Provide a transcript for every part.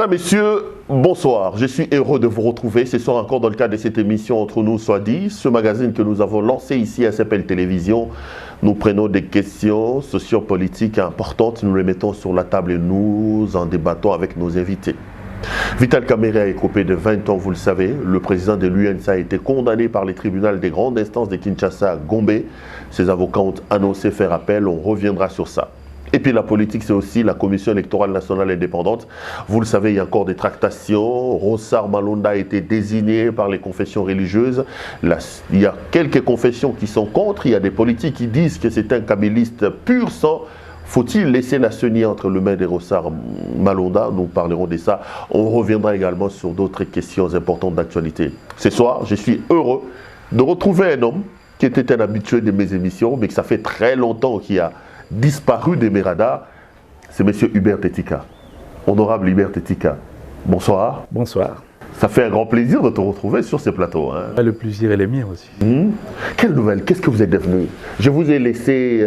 Mesdames, Messieurs, bonsoir. Je suis heureux de vous retrouver ce soir encore dans le cadre de cette émission Entre nous soit dit, ce magazine que nous avons lancé ici à SPL Télévision. Nous prenons des questions sociopolitiques importantes, nous les mettons sur la table et nous en débattons avec nos invités. Vital Kamerhe a écopé de 20 ans, vous le savez. Le président de l'UNSA a été condamné par les tribunaux des grandes instances de Kinshasa à Gombe. Ses avocats ont annoncé faire appel, on reviendra sur ça. Et puis la politique, c'est aussi la Commission électorale nationale indépendante. Vous le savez, il y a encore des tractations. Rossard Malonda a été désigné par les confessions religieuses. Là, il y a quelques confessions qui sont contre. Il y a des politiques qui disent que c'est un kabyliste pur sang. Faut-il laisser la CENI entre les mains de Rossard Malonda? Nous parlerons de ça. On reviendra également sur d'autres questions importantes d'actualité. Ce soir, je suis heureux de retrouver un homme qui était un habitué de mes émissions, mais que ça fait très longtemps qu'il a disparu de mes radars. C'est M. Hubert Tetika. Honorable Hubert Tetika, bonsoir. Bonsoir. Ça fait un grand plaisir de te retrouver sur ces plateaux. Hein. Le plaisir est le mien aussi. Quelle nouvelle? Qu'est-ce que vous êtes devenu? Je vous ai laissé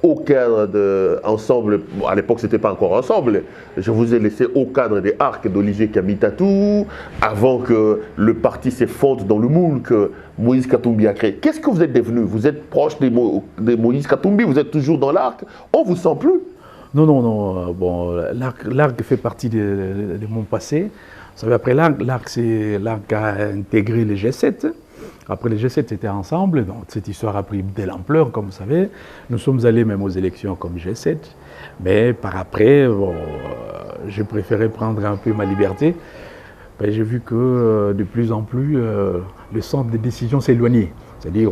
au cadre de Ensemble, bon, à l'époque c'était pas encore Ensemble, je vous ai laissé au cadre des arcs d'Olivier Kamitatou, avant que le parti s'effondre dans le moule que Moïse Katumbi a créé. Qu'est-ce que vous êtes devenu? Vous êtes proche de Moïse Katumbi, vous êtes toujours dans l'arc, on vous sent plus? Non. Bon, l'arc fait partie de mon passé. Vous savez, après l'arc a intégré les G7. Après les G7 étaient ensemble, donc cette histoire a pris de l'ampleur, comme vous savez. Nous sommes allés même aux élections comme G7. Mais par après, bon, j'ai préféré prendre un peu ma liberté. J'ai vu que de plus en plus, le centre des décisions s'éloignait. C'est-à-dire,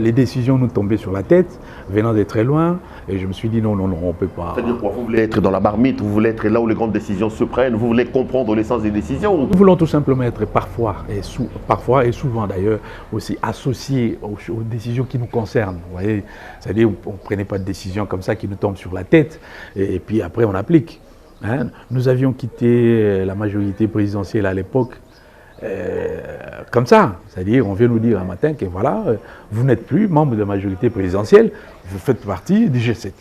les décisions nous tombaient sur la tête, venant de très loin, et je me suis dit non, on ne peut pas. C'est-à-dire quoi? Vous voulez être dans la marmite, vous voulez être là où les grandes décisions se prennent, vous voulez comprendre l'essence des décisions? Nous voulons tout simplement être parfois et souvent d'ailleurs, aussi associés aux décisions qui nous concernent. Vous voyez, c'est-à-dire, on ne prenait pas de décisions comme ça qui nous tombent sur la tête, et puis après on applique. Hein? Nous avions quitté la majorité présidentielle à l'époque, comme ça, c'est-à-dire on vient nous dire un matin que voilà, vous n'êtes plus membre de la majorité présidentielle, vous faites partie du G7.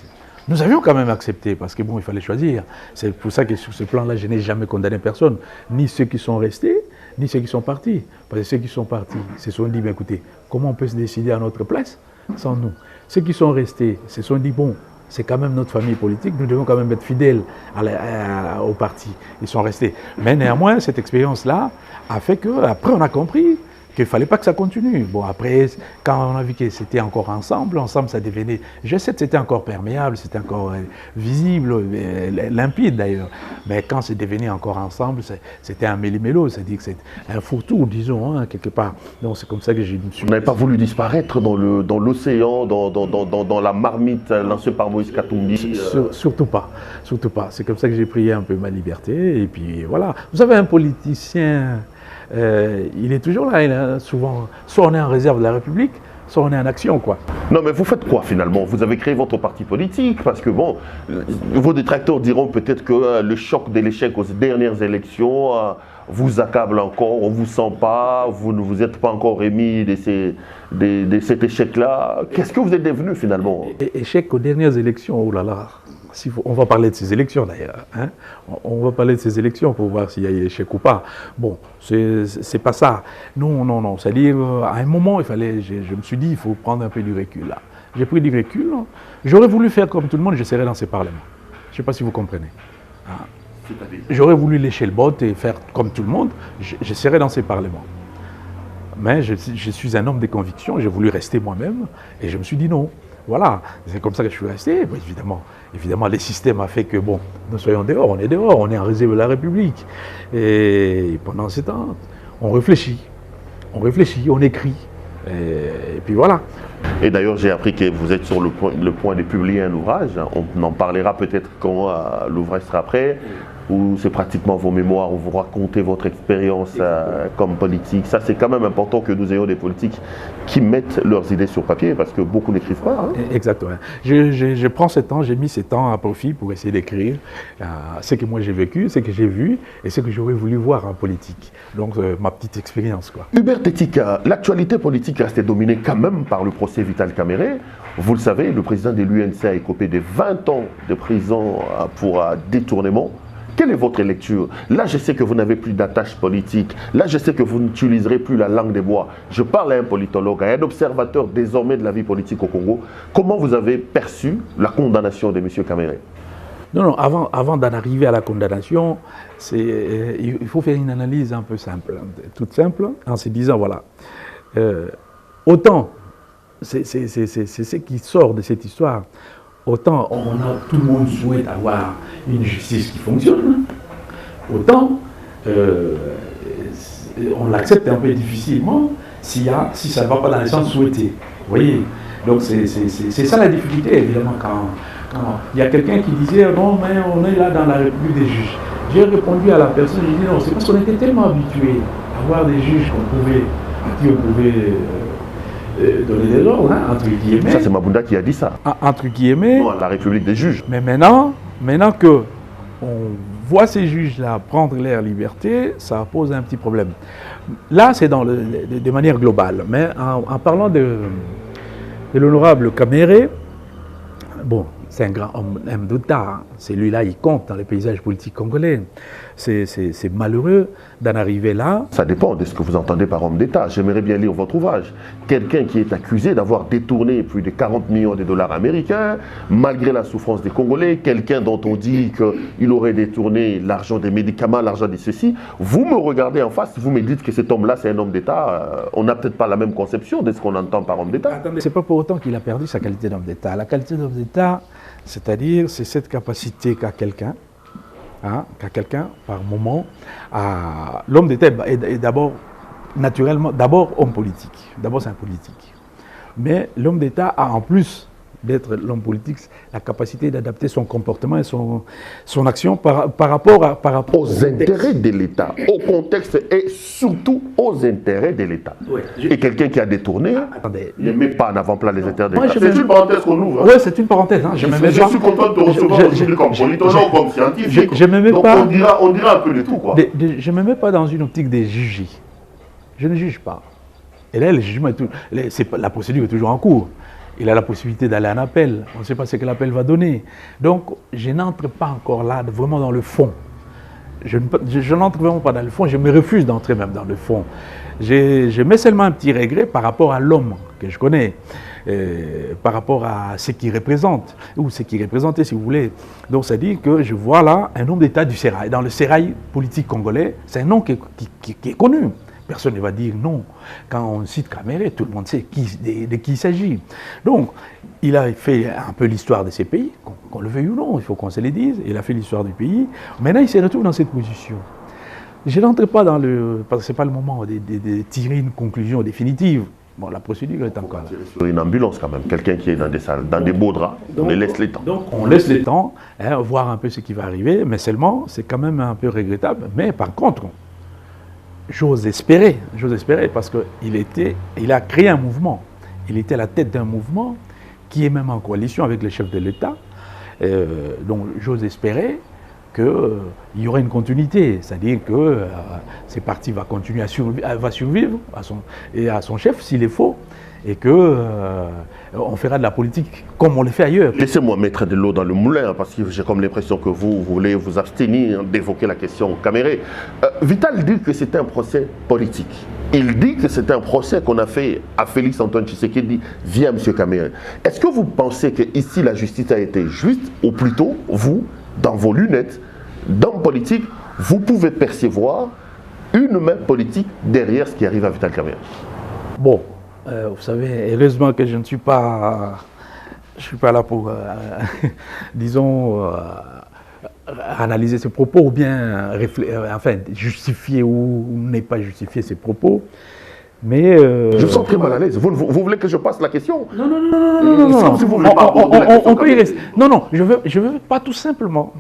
Nous avions quand même accepté parce que bon, il fallait choisir. C'est pour ça que sur ce plan-là, je n'ai jamais condamné personne, ni ceux qui sont restés, ni ceux qui sont partis. Parce que ceux qui sont partis se sont dit, ben, écoutez, comment on peut se décider à notre place sans nous? Ceux qui sont restés se sont dit, bon, c'est quand même notre famille politique, nous devons quand même être fidèles au parti. Ils sont restés. Mais néanmoins, cette expérience-là a fait qu'après, on a compris qu'il ne fallait pas que ça continue. Bon, après, quand on a vu que c'était encore ensemble, ça devenait... Je sais que c'était encore perméable, c'était encore visible, limpide d'ailleurs. Mais quand c'est devenu encore ensemble, c'était un méli-mélo, c'est-à-dire que c'est un fourre-tout, disons, hein, quelque part. Donc c'est comme ça que je me suis... Vous n'avez pas voulu disparaître dans l'océan, dans la marmite lancée par Moïse Katumbi? Surtout pas, surtout pas. C'est comme ça que j'ai pris un peu ma liberté, et puis voilà. Vous savez, un politicien... il est toujours là, souvent, soit on est en réserve de la République, soit on est en action, quoi. Non, mais vous faites quoi finalement? Vous avez créé votre parti politique, parce que bon, vos détracteurs diront peut-être que le choc de l'échec aux dernières élections vous accable encore, on ne vous sent pas, vous ne vous êtes pas encore remis de cet échec-là. Qu'est-ce que vous êtes devenu finalement? Échec aux dernières élections, oh là là. On va parler de ces élections d'ailleurs. Hein? On va parler de ces élections pour voir s'il y a eu échec ou pas. Bon, c'est pas ça. Non. C'est-à-dire, à un moment, je me suis dit, il faut prendre un peu du recul là. J'ai pris du recul. J'aurais voulu faire comme tout le monde, je serais dans ces parlements. Je ne sais pas si vous comprenez. Hein? J'aurais voulu lécher le bot et faire comme tout le monde, je serais dans ces parlements. Mais je suis un homme de conviction, j'ai voulu rester moi-même et je me suis dit non. Voilà, c'est comme ça que je suis resté. Bon, évidemment, le système a fait que, bon, nous soyons dehors, on est en réserve de la République. Et pendant ce temps, on réfléchit, on écrit. Et puis voilà. Et d'ailleurs, j'ai appris que vous êtes sur le point de publier un ouvrage. On en parlera peut-être quand l'ouvrage sera prêt. Où c'est pratiquement vos mémoires, où vous racontez votre expérience comme politique. Ça, c'est quand même important que nous ayons des politiques qui mettent leurs idées sur papier, parce que beaucoup n'écrivent pas. Hein. Exactement. Je prends ce temps, j'ai mis ce temps à profit pour essayer d'écrire ce que moi j'ai vécu, ce que j'ai vu et ce que j'aurais voulu voir en politique. Donc, ma petite expérience, quoi. Hubert Tetika, l'actualité politique reste dominée quand même par le procès Vital Kamerhe. Vous le savez, le président de l'UNSA a écopé de 20 ans de prison pour détournement. Quelle est votre lecture? Là, je sais que vous n'avez plus d'attache politique. Là, je sais que vous n'utiliserez plus la langue des bois. Je parle à un politologue, à un observateur désormais de la vie politique au Congo. Comment vous avez perçu la condamnation de M. Kamere? Non, avant d'en arriver à la condamnation, il faut faire une analyse un peu simple, toute simple, en se disant, voilà, autant, c'est ce qui sort de cette histoire, autant tout le monde souhaite avoir une justice qui fonctionne, autant on l'accepte un peu difficilement si ça ne va pas dans le sens souhaité. Vous voyez? Donc c'est ça la difficulté, évidemment, quand il y a quelqu'un qui disait non, mais on est là dans la République des juges. J'ai répondu à la personne, j'ai dit non, c'est parce qu'on était tellement habitués à voir des juges à qui on pouvait donner des ordres, hein, entre guillemets. Ça, c'est Mabunda qui a dit ça. Entre guillemets. Non, la République des juges. Mais maintenant que on voit ces juges-là prendre leur liberté, ça pose un petit problème. Là, c'est de manière globale. Mais en parlant de l'honorable Kamere, bon, c'est un grand homme d'État. Celui-là, il compte dans le paysage politique congolais. C'est malheureux d'en arriver là. Ça dépend de ce que vous entendez par homme d'État. J'aimerais bien lire votre ouvrage. Quelqu'un qui est accusé d'avoir détourné plus de 40 millions de dollars américains, malgré la souffrance des Congolais. Quelqu'un dont on dit qu'il aurait détourné l'argent des médicaments, l'argent de ceci. Vous me regardez en face, vous me dites que cet homme-là, c'est un homme d'État. On n'a peut-être pas la même conception de ce qu'on entend par homme d'État. C'est pas pour autant qu'il a perdu sa qualité d'homme d'État. La qualité d'homme d'État, c'est-à-dire, c'est cette capacité qu'a quelqu'un, par moment, l'homme d'État est d'abord, naturellement, homme politique. D'abord, c'est un politique. Mais l'homme d'État a, en plus d'être l'homme politique, la capacité d'adapter son comportement et son action par rapport aux intérêts de l'État, au contexte et surtout aux intérêts de l'État. Oui. Et quelqu'un qui a détourné ne met pas en avant-plan les intérêts de l'État. C'est une parenthèse qu'on ouvre. Oui, c'est une parenthèse. Hein. Je suis content de te recevoir aujourd'hui comme politologue, comme scientifique. Donc on dira un peu de tout, quoi. Je ne me mets pas dans une optique de juger. Je ne juge pas. Et là, le jugement la procédure est toujours en cours. Il a la possibilité d'aller en appel. On ne sait pas ce que l'appel va donner. Donc, je n'entre pas encore là, vraiment dans le fond. Je n'entre vraiment pas dans le fond. Je me refuse d'entrer même dans le fond. Je mets seulement un petit regret par rapport à l'homme que je connais, par rapport à ce qu'il représente, ou ce qu'il représentait, si vous voulez. Donc, ça dit que je vois là un homme d'État du sérail. Dans le sérail politique congolais, c'est un nom qui est connu. Personne ne va dire non. Quand on cite Kamere, tout le monde sait de qui il s'agit. Donc, il a fait un peu l'histoire de ces pays, qu'on le veuille ou non, il faut qu'on se le dise. Il a fait l'histoire du pays. Maintenant, il se retrouve dans cette position. Je n'entre pas dans parce que ce n'est pas le moment de tirer une conclusion définitive. Bon, la procédure est encore là. Sur une ambulance quand même, quelqu'un qui est dans des salles, dans des beaux draps, on laisse le temps. Donc, on laisse le temps, voir un peu ce qui va arriver, mais seulement, c'est quand même un peu regrettable. Mais par contre, j'ose espérer, parce qu'il a créé un mouvement. Il était à la tête d'un mouvement qui est même en coalition avec le chef de l'État. Donc j'ose espérer qu'il y aura une continuité, c'est-à-dire que ce parti va continuer va survivre à son chef s'il est faux, et qu'on fera de la politique comme on le fait ailleurs. Laissez-moi mettre de l'eau dans le moulin, parce que j'ai comme l'impression que vous voulez vous abstenir d'évoquer la question Kamere. Vital dit que c'est un procès politique. Il dit que c'est un procès qu'on a fait à Félix Antoine Tshisekedi via M. Kamere. Est-ce que vous pensez que ici la justice a été juste, ou plutôt, vous, dans vos lunettes, d'homme politique, vous pouvez percevoir une main politique derrière ce qui arrive à Vital Kamere? Bon. Vous savez, heureusement que je ne suis pas là pour, disons, analyser ses propos ou bien justifier ou ne pas justifier ses propos. Mais je me sens très mal à l'aise. Vous voulez que je passe la question? Non. Si vous voulez pas aborder la question, on peut y rester. Non, je veux pas tout simplement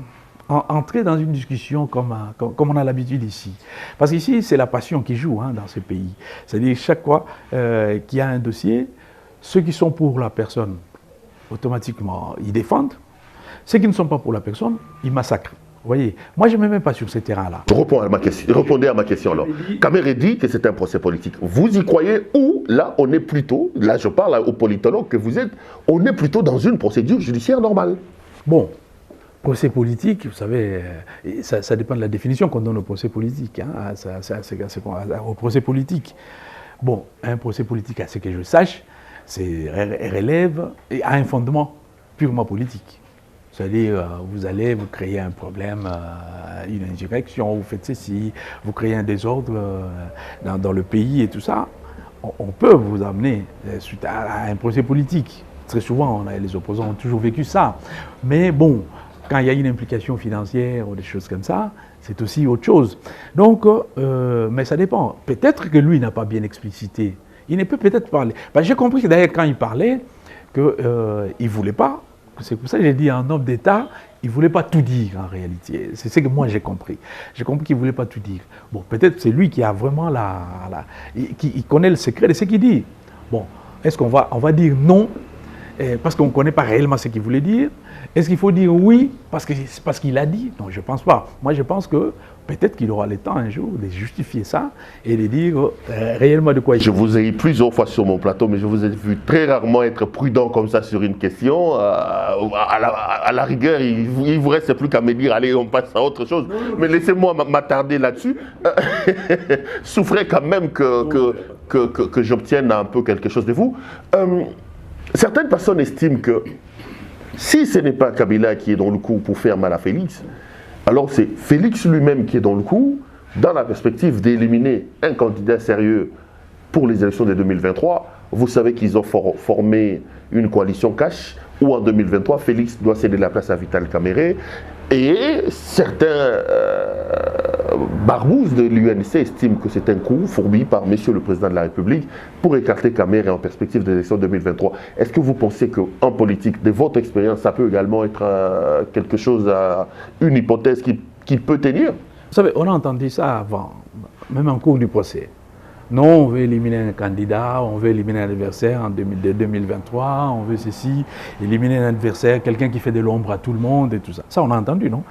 entrer dans une discussion comme on a l'habitude ici. Parce qu'ici, c'est la passion qui joue dans ce pays. C'est-à-dire, chaque fois qu'il y a un dossier, ceux qui sont pour la personne, automatiquement, ils défendent. Ceux qui ne sont pas pour la personne, ils massacrent. Vous voyez, moi, je ne me mets pas sur ce terrain-là. Répondez à ma question alors. Kamere dit que c'est un procès politique. Vous y croyez ou là, on est plutôt, là je parle aux politologues que vous êtes, on est plutôt dans une procédure judiciaire normale? Bon. procès politique, vous savez, ça dépend de la définition qu'on donne au procès politique, hein, au procès politique. Bon, un procès politique, à ce que je sache, relève et a un fondement purement politique. C'est-à-dire, vous créez un problème, une insurrection, vous faites ceci, vous créez un désordre dans le pays et tout ça. On peut vous amener suite à un procès politique. Très souvent, les opposants ont toujours vécu ça. Mais bon, quand il y a une implication financière ou des choses comme ça, c'est aussi autre chose. Donc, mais ça dépend. Peut-être que lui n'a pas bien explicité. Il ne peut peut-être parler. J'ai compris que d'ailleurs, quand il parlait, qu'il ne voulait pas. C'est pour ça que j'ai dit un homme d'État, il ne voulait pas tout dire en réalité. C'est ce que moi j'ai compris. J'ai compris qu'il ne voulait pas tout dire. Bon, peut-être c'est lui qui a vraiment il connaît le secret de ce qu'il dit. Bon, est-ce qu'on va dire non parce qu'on ne connaît pas réellement ce qu'il voulait dire? Est-ce qu'il faut dire oui parce qu'il a dit? Non, je ne pense pas. Moi, je pense que peut-être qu'il aura le temps un jour de justifier ça et de dire réellement de quoi il s'agit. Je vous ai eu plusieurs fois sur mon plateau, mais je vous ai vu très rarement être prudent comme ça sur une question. À la rigueur, il ne vous reste plus qu'à me dire, allez, on passe à autre chose. Mais laissez-moi m'attarder là-dessus. Souffrez quand même que j'obtienne un peu quelque chose de vous. Certaines personnes estiment que si ce n'est pas Kabila qui est dans le coup pour faire mal à Félix, alors c'est Félix lui-même qui est dans le coup, dans la perspective d'éliminer un candidat sérieux pour les élections de 2023. Vous savez qu'ils ont formé une coalition cash où en 2023, Félix doit céder la place à Vital Kamerhe. Et certains barbouzes de l'UNC estiment que c'est un coup fourbi par Monsieur le Président de la République pour écarter Kamerhe en perspective des élections 2023. Est-ce que vous pensez qu'en politique, de votre expérience, ça peut également être quelque chose, une hypothèse qui peut tenir? Vous savez, on a entendu ça avant, même en cours du procès. Non, on veut éliminer un candidat, on veut éliminer un adversaire en 2023, on veut ceci, éliminer un adversaire, quelqu'un qui fait de l'ombre à tout le monde et tout ça. Ça, on a entendu, non?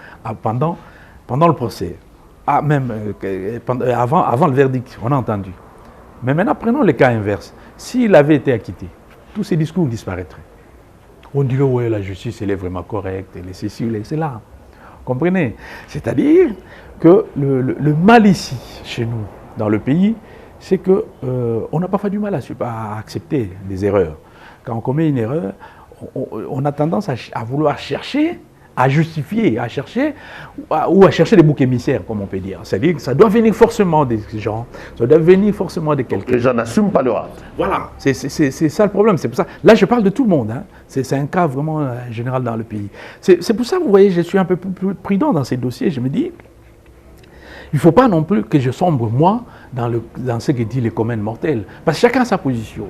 Pendant le procès. Même avant le verdict, on a entendu. Mais maintenant, prenons le cas inverse. S'il avait été acquitté, tous ces discours disparaîtraient. On dirait, ouais, la justice, elle est vraiment correcte, elle est ceci, elle est cela. Comprenez? C'est-à-dire que le mal ici, chez nous, dans le pays, c'est qu'on n'a pas fait du mal à accepter des erreurs. Quand on commet une erreur, on a tendance à vouloir chercher, à justifier, à chercher des boucs émissaires, comme on peut dire. C'est-à-dire que ça doit venir forcément des gens, ça doit venir forcément de quelqu'un. Les gens n'assument pas leur acte. Voilà, c'est ça le problème. C'est pour ça. Là, je parle de tout le monde. Hein. C'est un cas vraiment général dans le pays. C'est pour ça, vous voyez, je suis un peu plus prudent dans ces dossiers. Je me dis, il ne faut pas non plus que je sombre, moi, dans ce que dit les communs mortels. Parce que chacun a sa position.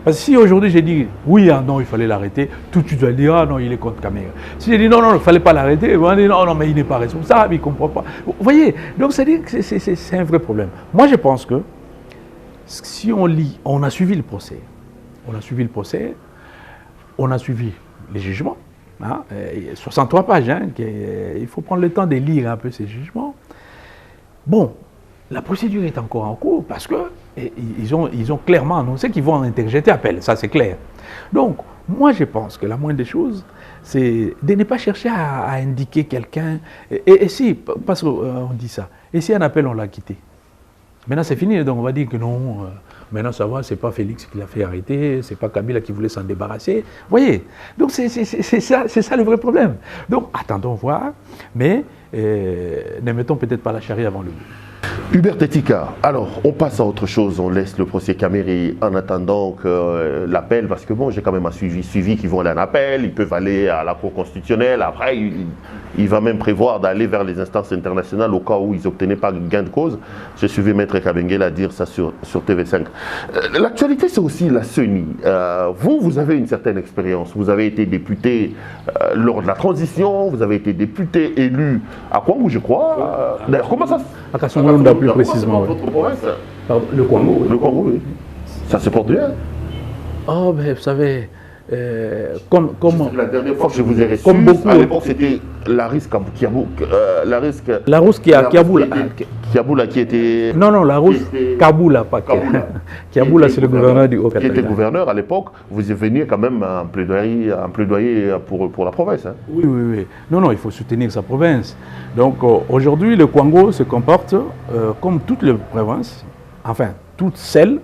Parce que si aujourd'hui j'ai dit oui, ah non, il fallait l'arrêter, tout de suite tu vas dire ah non, il est contre Kamerhe. Si j'ai dit non, il ne fallait pas l'arrêter, on va dire non, mais il n'est pas responsable, il ne comprend pas. Vous voyez, donc c'est-à-dire que c'est un vrai problème. Moi je pense que si on lit, on a suivi le procès, on a suivi les jugements, hein, 63 pages, hein, il faut prendre le temps de lire un peu ces jugements. Bon, la procédure est encore en cours parce qu'ils ont clairement annoncé qu'ils vont interjeter appel, ça c'est clair. Donc, moi je pense que la moindre des choses, c'est de ne pas chercher à indiquer quelqu'un. Et si, parce qu'on dit ça, et si un appel on l'a quitté? Maintenant c'est fini, donc on va dire que non, maintenant ça va, c'est pas Félix qui l'a fait arrêter, c'est pas Kabila qui voulait s'en débarrasser. Vous voyez? Donc c'est ça le vrai problème. Donc attendons voir, mais ne mettons peut-être pas la charrue avant le bœuf. Hubert Tetika, alors on passe à autre chose, on laisse le procès Kamerhe en attendant que l'appel, parce que bon, j'ai quand même un suivi qui vont aller en appel, ils peuvent aller à la Cour constitutionnelle, après il va même prévoir d'aller vers les instances internationales au cas où ils n'obtenaient pas gain de cause. J'ai suivi Maître Kabengele dire ça sur TV5. L'actualité c'est aussi la CENI. Vous avez une certaine expérience, vous avez été député lors de la transition, vous avez été député élu à Kwangu je crois. D'ailleurs comment ça à Kasongonda plus précisément. Le Kwangu, oui. Ça se porte bien. Oh, ben vous savez, La dernière fois que je vous ai reçu, à l'époque, c'était Larousse Kiaboula qui était... Non, Larousse Kaboula, pas Kiaboula, c'est le gouverneur du Haut-Katanga. Qui était gouverneur à l'époque, vous veniez quand même un plaidoyer pour la province. Hein. Oui. Non, il faut soutenir sa province. Donc aujourd'hui, le Kwango se comporte comme toutes les provinces, enfin, toutes celles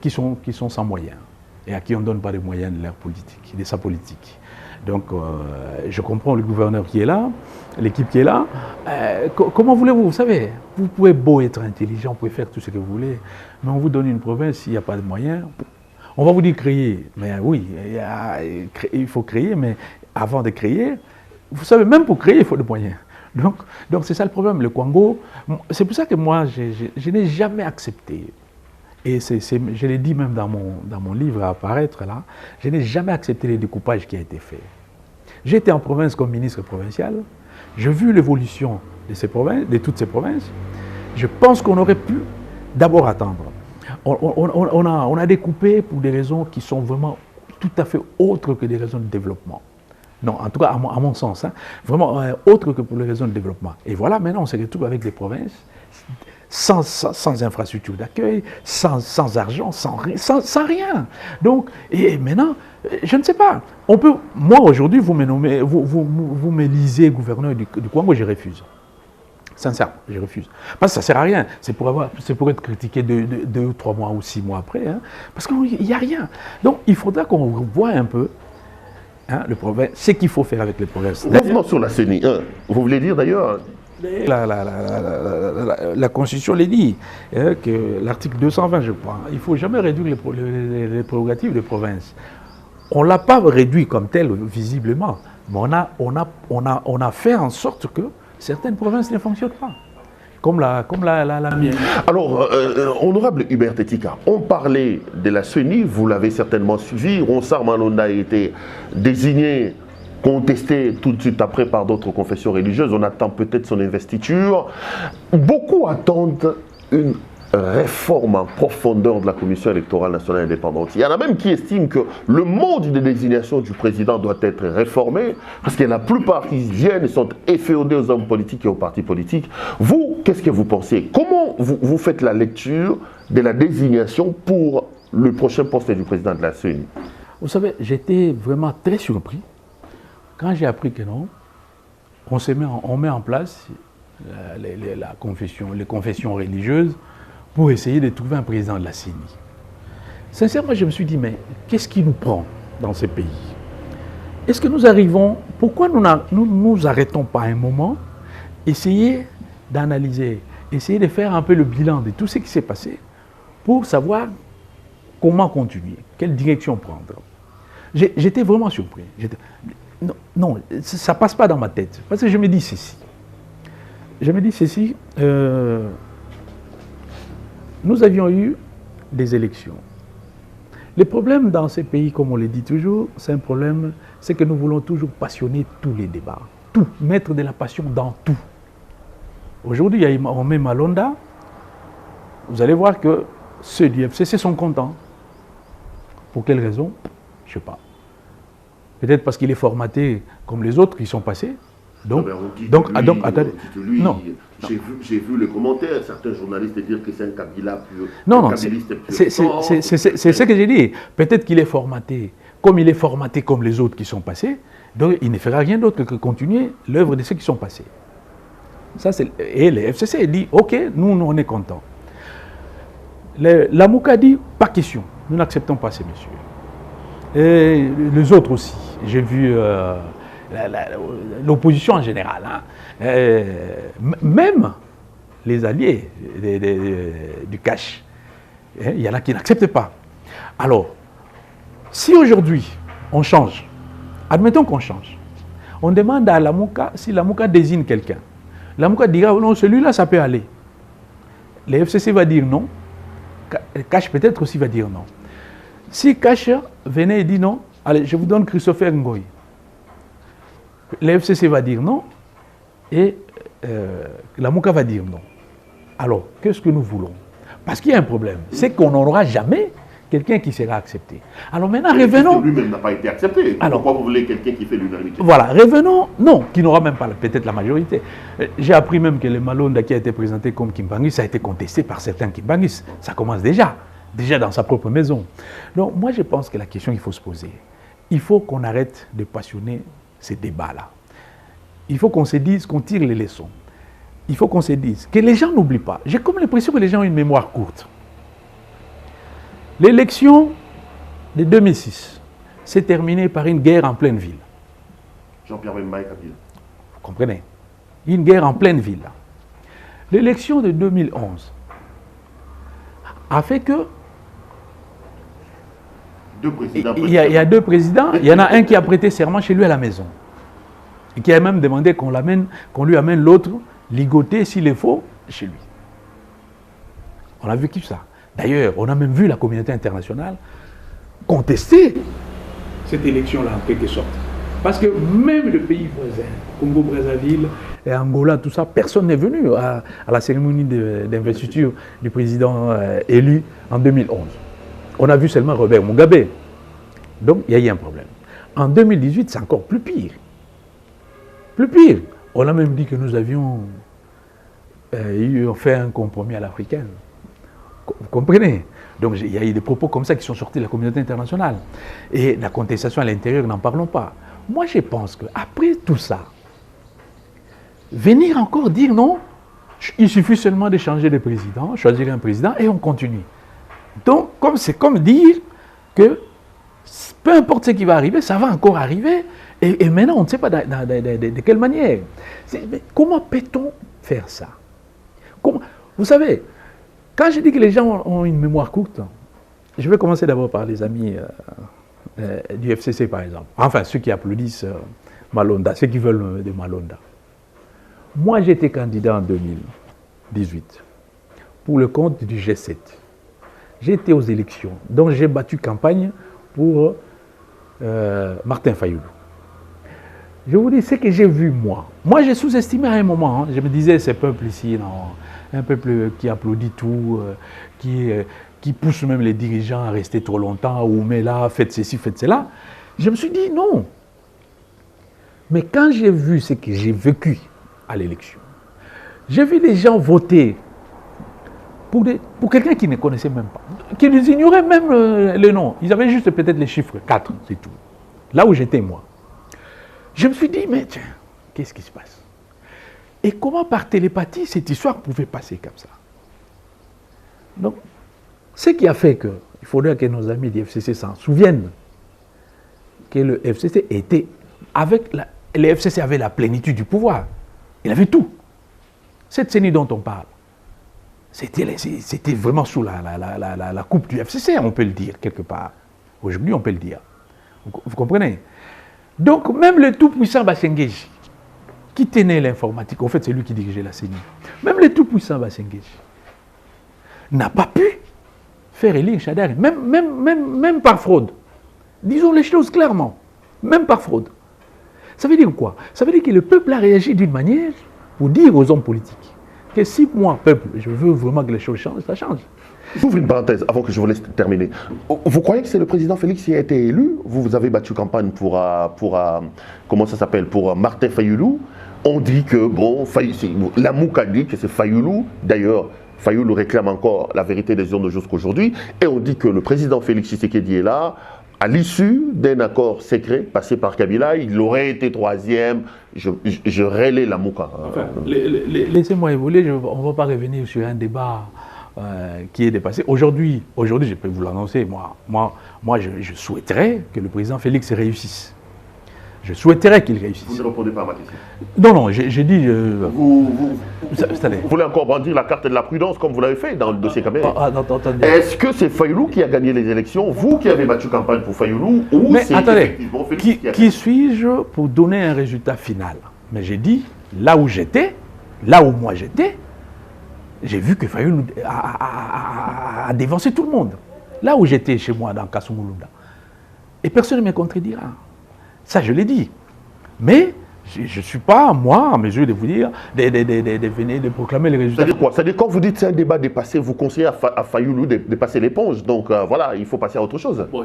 qui sont sans moyens et à qui on ne donne pas les moyens de leur politique, de sa politique. Donc, je comprends le gouverneur qui est là, l'équipe qui est là. Comment voulez-vous? Vous savez, vous pouvez beau être intelligent, vous pouvez faire tout ce que vous voulez, mais on vous donne une province, s'il n'y a pas de moyens, on va vous dire créer. Mais oui, il faut créer, mais avant de créer, vous savez, même pour créer, il faut des moyens. Donc c'est ça le problème, le Kwango. C'est pour ça que moi, je n'ai jamais accepté. Et je l'ai dit même dans mon livre à apparaître là, je n'ai jamais accepté le découpage qui a été fait. J'étais en province comme ministre provincial, j'ai vu l'évolution de toutes ces provinces. Je pense qu'on aurait pu d'abord attendre. On a découpé pour des raisons qui sont vraiment tout à fait autres que des raisons de développement. Non, en tout cas, à mon sens, hein, vraiment autres que pour les raisons de développement. Et voilà, maintenant, on se retrouve avec des provinces sans infrastructure d'accueil, sans argent, sans rien. Donc, et maintenant, je ne sais pas. Moi, aujourd'hui, vous me lisez gouverneur du Kwango, je refuse. Sincèrement, je refuse. Parce que ça ne sert à rien. C'est pour être critiqué 2 ou 3 mois ou 6 mois après. Hein, parce qu'il n'y a rien. Donc, il faudra qu'on voit un peu ce qu'il faut faire avec les provinces. Revenons sur la CENI. Vous voulez dire d'ailleurs... La Constitution l'a dit, que l'article 220, je crois, il ne faut jamais réduire les prérogatives des provinces. On ne l'a pas réduit comme tel, visiblement, mais on a fait en sorte que certaines provinces ne fonctionnent pas. Comme la mienne. Alors, honorable Hubert Tetika, on parlait de la CENI, vous l'avez certainement suivi. Ronsard Malonda a été désigné, contesté tout de suite après par d'autres confessions religieuses. On attend peut-être son investiture. Beaucoup attendent une réforme en profondeur de la Commission électorale nationale indépendante. Il y en a même qui estiment que le mode de désignation du président doit être réformé, parce que la plupart qui viennent sont efféodés aux hommes politiques et aux partis politiques. Vous, qu'est-ce que vous pensez? Comment vous faites la lecture de la désignation pour le prochain poste du président de la CENI? Vous savez, j'étais vraiment très surpris quand j'ai appris que non, on met en place les confessions religieuses pour essayer de trouver un président de la CENI. Sincèrement, je me suis dit, mais qu'est-ce qui nous prend dans ces pays? Est-ce que nous arrivons, pourquoi nous nous arrêtons pas un moment, essayer d'analyser, essayer de faire un peu le bilan de tout ce qui s'est passé pour savoir comment continuer, quelle direction prendre? J'étais vraiment surpris. Non, ça ne passe pas dans ma tête. Parce que je me dis ceci. Nous avions eu des élections. Le problème dans ces pays, comme on le dit toujours, c'est que nous voulons toujours passionner tous les débats. Tout, mettre de la passion dans tout. Aujourd'hui, on met Malonda. Vous allez voir que ceux du FCC sont contents. Pour quelle raison? Je ne sais pas. Peut-être parce qu'il est formaté comme les autres qui sont passés. Attendez. Non. J'ai vu les commentaires, certains journalistes dire que c'est un Kabila plus. Non, c'est ce que j'ai dit. Peut-être qu'il est formaté comme les autres qui sont passés, donc il ne fera rien d'autre que continuer l'œuvre de ceux qui sont passés. Et le FCC dit ok, nous on est contents. La Mouka dit pas question, nous n'acceptons pas ces messieurs. Et les autres aussi. J'ai vu l'opposition en général. Même les alliés du cash. Il y en a qui n'acceptent pas. Alors, si aujourd'hui on change, admettons qu'on change, on demande à la Mouka si la Mouka désigne quelqu'un. La Mouka dira non, celui-là ça peut aller. Le FCC va dire non. Cash peut-être aussi va dire non. Si Cash venait et dit non, allez, je vous donne Christopher Ngoy. Le FCC va dire non et la Mouka va dire non. Alors, qu'est-ce que nous voulons? Parce qu'il y a un problème, c'est qu'on n'aura jamais quelqu'un qui sera accepté. Alors maintenant, revenons... Lui-même n'a pas été accepté. Alors, pourquoi vous voulez quelqu'un qui fait l'unanimité? Voilà, revenons... Non, qui n'aura même pas peut-être la majorité. J'ai appris même que le Malonda qui a été présenté comme Kimbangis a été contesté par certains Kimbangis. Ça commence déjà dans sa propre maison. Donc moi, je pense que la question qu'il faut se poser, il faut qu'on arrête de passionner ces débats-là. Il faut qu'on se dise, qu'on tire les leçons. Il faut qu'on se dise que les gens n'oublient pas. J'ai comme l'impression que les gens ont une mémoire courte. L'élection de 2006 s'est terminée par une guerre en pleine ville. Jean-Pierre Bemba et Kabila. Vous comprenez? Une guerre en pleine ville. L'élection de 2011 a fait que il y a deux présidents, il y en a un qui a prêté serment chez lui à la maison. Et qui a même demandé qu'on lui amène l'autre ligoté s'il est faux chez lui. On a vécu ça. D'ailleurs, on a même vu la communauté internationale contester cette élection-là en quelque sorte. Parce que même le pays voisin, Congo-Brazzaville et Angola, tout ça, personne n'est venu à la cérémonie d'investiture du président élu en 2011. On a vu seulement Robert Mugabe. Donc, il y a eu un problème. En 2018, c'est encore plus pire. Plus pire. On a même dit que nous avions fait un compromis à l'africaine. Vous comprenez? Donc, il y a eu des propos comme ça qui sont sortis de la communauté internationale. Et la contestation à l'intérieur, n'en parlons pas. Moi, je pense qu'après tout ça, venir encore dire non, il suffit seulement de changer de président, choisir un président et on continue. Donc, c'est comme dire que peu importe ce qui va arriver, ça va encore arriver. Et maintenant, on ne sait pas de quelle manière. Mais comment peut-on faire ça? Vous savez, quand je dis que les gens ont une mémoire courte, je vais commencer d'abord par les amis du FCC, par exemple. Enfin, ceux qui applaudissent Malonda, ceux qui veulent de Malonda. Moi, j'étais candidat en 2018 pour le compte du G7. J'ai été aux élections, donc j'ai battu campagne pour Martin Fayoulou. Je vous dis ce que j'ai vu moi. Moi, j'ai sous-estimé à un moment. Je me disais, ce peuple ici, non, un peuple qui applaudit tout, qui pousse même les dirigeants à rester trop longtemps, ou mais là, faites ceci, faites cela. Je me suis dit non. Mais quand j'ai vu ce que j'ai vécu à l'élection, j'ai vu les gens voter pour quelqu'un qui ne connaissait même pas, qui les ignorait même le nom. Ils avaient juste peut-être les chiffres 4, c'est tout. Là où j'étais moi. Je me suis dit, mais tiens, qu'est-ce qui se passe? Et comment par télépathie cette histoire pouvait passer comme ça? Donc, ce qui a fait que, il faudrait que nos amis du FCC s'en souviennent, que le FCC était, le FCC avait la plénitude du pouvoir. Il avait tout. Cette CENI dont on parle, c'était vraiment sous la coupe du FCC, on peut le dire quelque part. Aujourd'hui, on peut le dire. Vous comprenez? Donc, même le tout-puissant Bassengeji, qui tenait l'informatique, en fait, c'est lui qui dirigeait la CENI, même le tout-puissant Bassengeji n'a pas pu faire élire Shadari, même par fraude. Disons les choses clairement, même par fraude. Ça veut dire quoi? Ça veut dire que le peuple a réagi d'une manière pour dire aux hommes politiques que si moi, peuple, je veux vraiment que les choses changent, ça change. J'ouvre une parenthèse avant que je vous laisse terminer. Vous croyez que c'est le président Félix qui a été élu? Vous avez battu campagne pour comment ça s'appelle, pour Martin Fayoulou. On dit que, bon, la Mouka dit que c'est Fayoulou. D'ailleurs, Fayoulou réclame encore la vérité des urnes jusqu'aujourd'hui. Et on dit que le président Félix Tshisekedi est là. À l'issue d'un accord secret passé par Kabila, il aurait été troisième. Je relaie la Mouka. Enfin, laissez-moi évoluer, on ne va pas revenir sur un débat qui est dépassé. Aujourd'hui, je peux vous l'annoncer, moi je souhaiterais que le président Félix réussisse. Je souhaiterais qu'il réussisse. Vous ne répondez pas à ma question. Non, j'ai dit... Vous voulez encore brandir la carte de la prudence comme vous l'avez fait dans le dossier Kabila. Est-ce que c'est Fayoulou qui a gagné les élections, vous qui avez battu campagne pour Fayoulou, ou c'est effectivement Félix qui a gagné? Qui suis-je pour donner un résultat final? Mais j'ai dit, là où moi j'étais, j'ai vu que Fayoulou a dévancé tout le monde. Là où j'étais chez moi, dans Kasumulunda. Et personne ne me contredira. Ça, je l'ai dit. Mais Je ne suis pas, moi, en mesure de vous dire, de proclamer les résultats. C'est-à-dire quoi? C'est-à-dire quand vous dites que c'est un débat dépassé, vous conseillez à Fayoulou de passer l'éponge. Donc voilà, il faut passer à autre chose. Bon,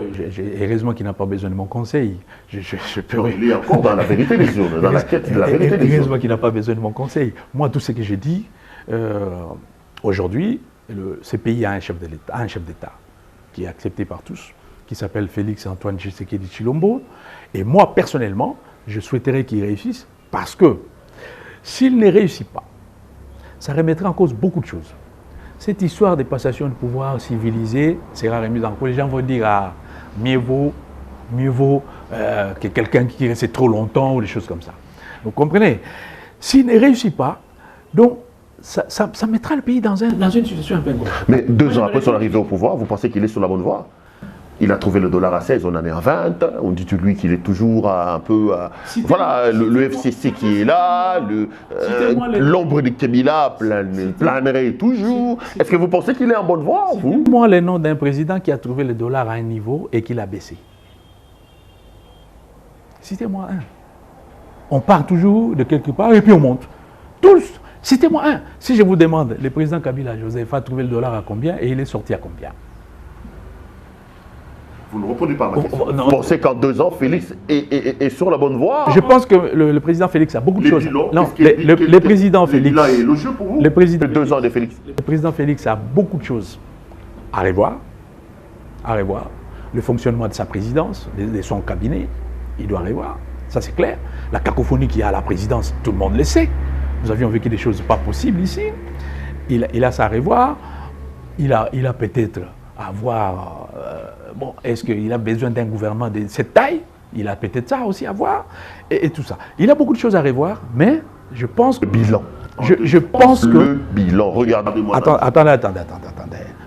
heureusement qu'il n'a pas besoin de mon conseil. Il est encore dans la vérité des urnes, dans la quête de la vérité des urnes. Heureusement qu'il n'a pas besoin de mon conseil. Moi, tout ce que j'ai dit, aujourd'hui, ce pays a un chef d'État qui est accepté par tous, qui s'appelle Félix Antoine Tshisekedi Tshilombo. Et moi, personnellement, je souhaiterais qu'il réussisse parce que s'il ne réussit pas, ça remettrait en cause beaucoup de choses. Cette histoire de passation de pouvoir civilisée sera remise en cause. Les gens vont dire ah, mieux vaut que quelqu'un qui reste trop longtemps ou des choses comme ça. Vous comprenez? S'il ne réussit pas, donc ça mettra le pays dans une situation un peu grave. Mais 2 ans après son arrivée au pouvoir, vous pensez qu'il est sur la bonne voie? Il a trouvé le dollar à 16, on en est à 20. On dit de lui qu'il est toujours un peu... voilà, le FCC qui est là, l'ombre de Kemila planerait toujours. Est-ce que vous pensez qu'il est en bonne voie, vous? Citez-moi le nom d'un président qui a trouvé le dollar à un niveau et qui l'a baissé. Citez-moi un. On part toujours de quelque part et puis on monte. Tous. Citez-moi un. Si je vous demande, le président Kabila Joseph a trouvé le dollar à combien et il est sorti à combien? Vous ne répondez pas à ma question. Vous pensez qu'en 2 ans, Félix est sur la bonne voie? Je pense que le président Félix a beaucoup de choses. Non, le président Félix. Là est élogieux pour vous. Le président, 2 ans de Félix. Le président Félix a beaucoup de choses à revoir. Le fonctionnement de sa présidence, de son cabinet, il doit revoir. Ça, c'est clair. La cacophonie qu'il y a à la présidence, tout le monde le sait. Nous avions vécu des choses pas possibles ici. Il a ça à revoir. Il a peut-être à voir, bon, est-ce qu'il a besoin d'un gouvernement de cette taille? Il a peut-être ça aussi à voir, et tout ça. Il a beaucoup de choses à revoir, mais je pense que... Le bilan. Je pense que... Le bilan, regardez-moi. Attendez.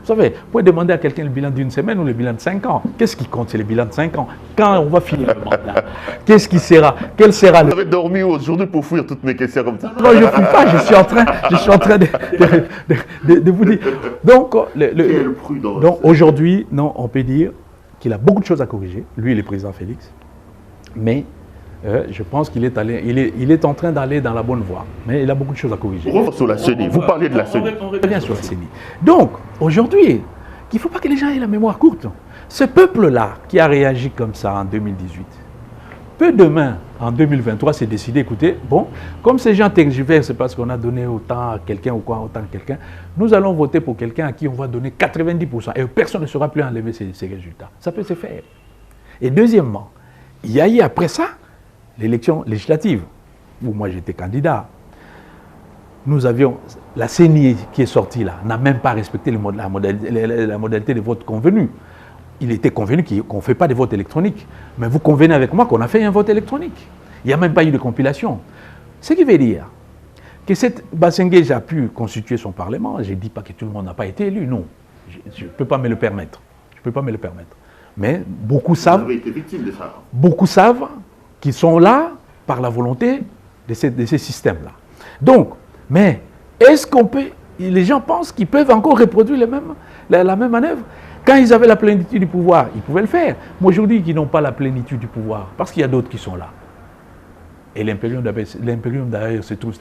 Vous savez, vous pouvez demander à quelqu'un le bilan d'une semaine ou le bilan de 5 ans. Qu'est-ce qui compte? C'est le bilan de 5 ans. Quand on va finir le mandat, qu'est-ce qui sera? Quel sera le... Vous avez dormi aujourd'hui pour fuir toutes mes questions comme ça? Non, je ne fuis pas, je suis en train de vous dire. Donc aujourd'hui, non, on peut dire qu'il a beaucoup de choses à corriger, lui et le président Félix, mais je pense qu'il est en train d'aller dans la bonne voie, mais il a beaucoup de choses à corriger. Sur la CENI, vous parlez de la CENI. On revient sur la CENI. Donc, aujourd'hui, il ne faut pas que les gens aient la mémoire courte. Ce peuple-là qui a réagi comme ça en 2018, peut demain, en 2023, se décider, écoutez, bon, comme ces gens tergiversent, c'est parce qu'on a donné autant à quelqu'un ou quoi, autant à quelqu'un, nous allons voter pour quelqu'un à qui on va donner 90%, et personne ne saura plus enlever ces résultats. Ça peut se faire. Et deuxièmement, il y a eu après ça, l'élection législative, où moi j'étais candidat. Nous avions, la CENI qui est sortie là, n'a même pas respecté la modalité de vote convenue. Il était convenu qu'on ne fait pas de vote électronique. Mais vous convenez avec moi qu'on a fait un vote électronique. Il n'y a même pas eu de compilation. Ce qui veut dire que cette Bassengé a pu constituer son parlement. Je ne dis pas que tout le monde n'a pas été élu, non. Je ne peux pas me le permettre. Mais beaucoup savent. Vous avez été victime de ça. Beaucoup savent qu'ils sont là par la volonté de ces systèmes-là. Donc, mais est-ce qu'on peut... Les gens pensent qu'ils peuvent encore reproduire la même manœuvre. Quand ils avaient la plénitude du pouvoir, ils pouvaient le faire. Mais aujourd'hui, ils n'ont pas la plénitude du pouvoir, parce qu'il y a d'autres qui sont là. Et l'impérium d'ailleurs se trouve